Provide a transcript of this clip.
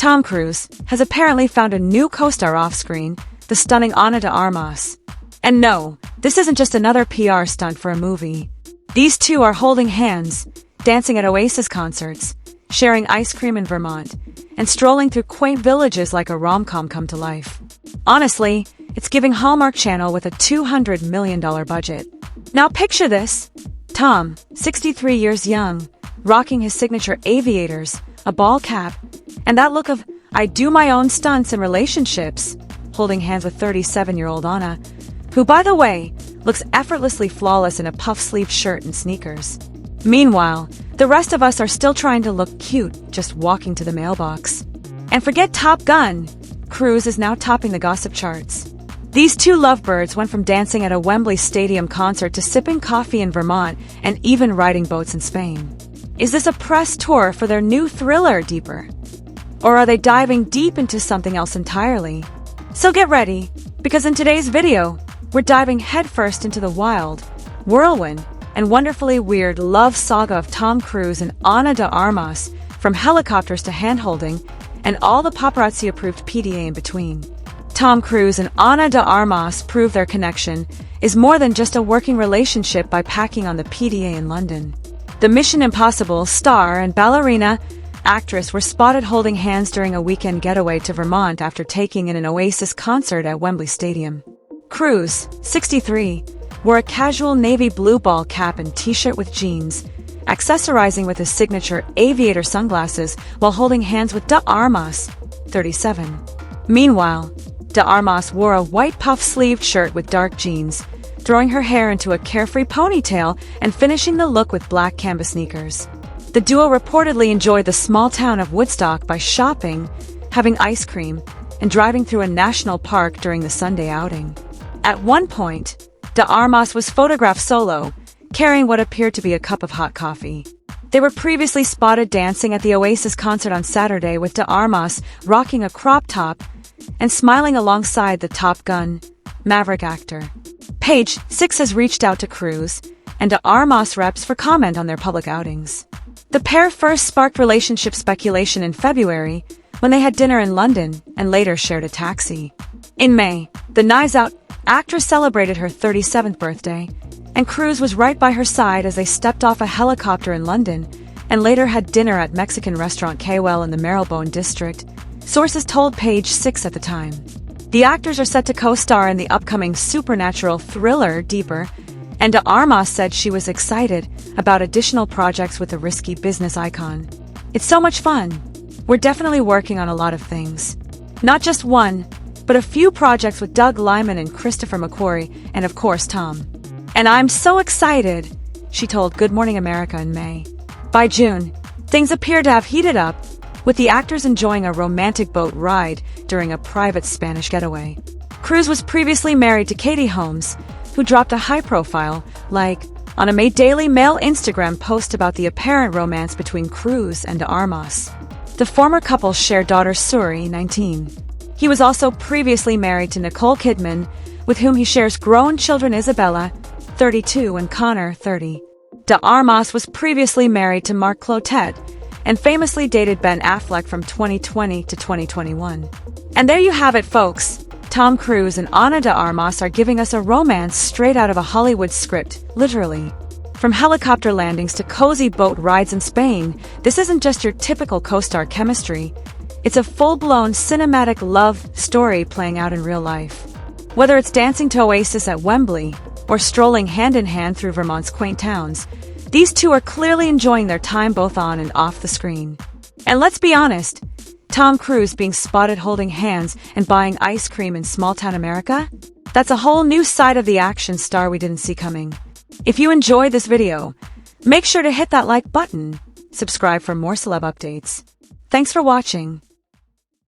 Tom Cruise has apparently found a new co-star off-screen, the stunning Ana de Armas. And no, this isn't just another PR stunt for a movie. These two are holding hands, dancing at Oasis concerts, sharing ice cream in Vermont, and strolling through quaint villages like a rom-com come to life. Honestly, it's giving Hallmark Channel with a $200 million budget. Now picture this. Tom, 63 years young, rocking his signature aviators, a ball cap, and that look of, I do my own stunts and relationships, holding hands with 37-year-old Ana, who, by the way, looks effortlessly flawless in a puff-sleeved shirt and sneakers. Meanwhile, the rest of us are still trying to look cute just walking to the mailbox. And forget Top Gun, Cruise is now topping the gossip charts. These two lovebirds went from dancing at a Wembley Stadium concert to sipping coffee in Vermont and even riding boats in Spain. Is this a press tour for their new thriller, Deeper? Or are they diving deep into something else entirely? So get ready, because in today's video, we're diving headfirst into the wild, whirlwind, and wonderfully weird love saga of Tom Cruise and Ana de Armas, from helicopters to hand-holding, and all the paparazzi-approved PDA in between. Tom Cruise and Ana de Armas prove their connection is more than just a working relationship by packing on the PDA in London. The Mission Impossible star and ballerina actress were spotted holding hands during a weekend getaway to Vermont after taking in an Oasis concert at Wembley Stadium. Cruise, 63, wore a casual navy blue ball cap and t-shirt with jeans, accessorizing with his signature aviator sunglasses while holding hands with de Armas, 37. Meanwhile, de Armas wore a white puff-sleeved shirt with dark jeans, throwing her hair into a carefree ponytail and finishing the look with black canvas sneakers. The duo reportedly enjoyed the small town of Woodstock by shopping, having ice cream, and driving through a national park during the Sunday outing. At one point, de Armas was photographed solo, carrying what appeared to be a cup of hot coffee. They were previously spotted dancing at the Oasis concert on Saturday with de Armas rocking a crop top and smiling alongside the Top Gun Maverick actor. Page 6 has reached out to Cruise and de Armas reps for comment on their public outings. The pair first sparked relationship speculation in February when they had dinner in London and later shared a taxi. In May, the Knives Out actress celebrated her 37th birthday, and Cruise was right by her side as they stepped off a helicopter in London and later had dinner at Mexican restaurant Kwell in the Marylebone district, sources told Page 6 at the time. The actors are set to co-star in the upcoming supernatural thriller Deeper, and de Armas said she was excited about additional projects with the risky business icon. It's so much fun. We're definitely working on a lot of things. Not just one, but a few projects with Doug Liman and Christopher McQuarrie, and of course Tom. And I'm so excited, she told Good Morning America in May. By June, things appear to have heated up, with the actors enjoying a romantic boat ride during a private Spanish getaway. Cruise was previously married to Katie Holmes, who dropped a high-profile, on a Daily Mail Instagram post about the apparent romance between Cruise and de Armas. The former couple share daughter Suri, 19. He was also previously married to Nicole Kidman, with whom he shares grown children Isabella, 32, and Connor, 30. De Armas was previously married to Mark Clotet, and famously dated Ben Affleck from 2020 to 2021. And there you have it, folks. Tom Cruise and Ana de Armas are giving us a romance straight out of a Hollywood script, literally. From helicopter landings to cozy boat rides in Spain, this isn't just your typical co-star chemistry. It's a full-blown cinematic love story playing out in real life. Whether it's dancing to Oasis at Wembley or strolling hand-in-hand through Vermont's quaint towns, these two are clearly enjoying their time both on and off the screen. And let's be honest, Tom Cruise being spotted holding hands and buying ice cream in small-town America? That's a whole new side of the action star we didn't see coming. If you enjoyed this video, make sure to hit that like button, subscribe for more celeb updates. Thanks for watching.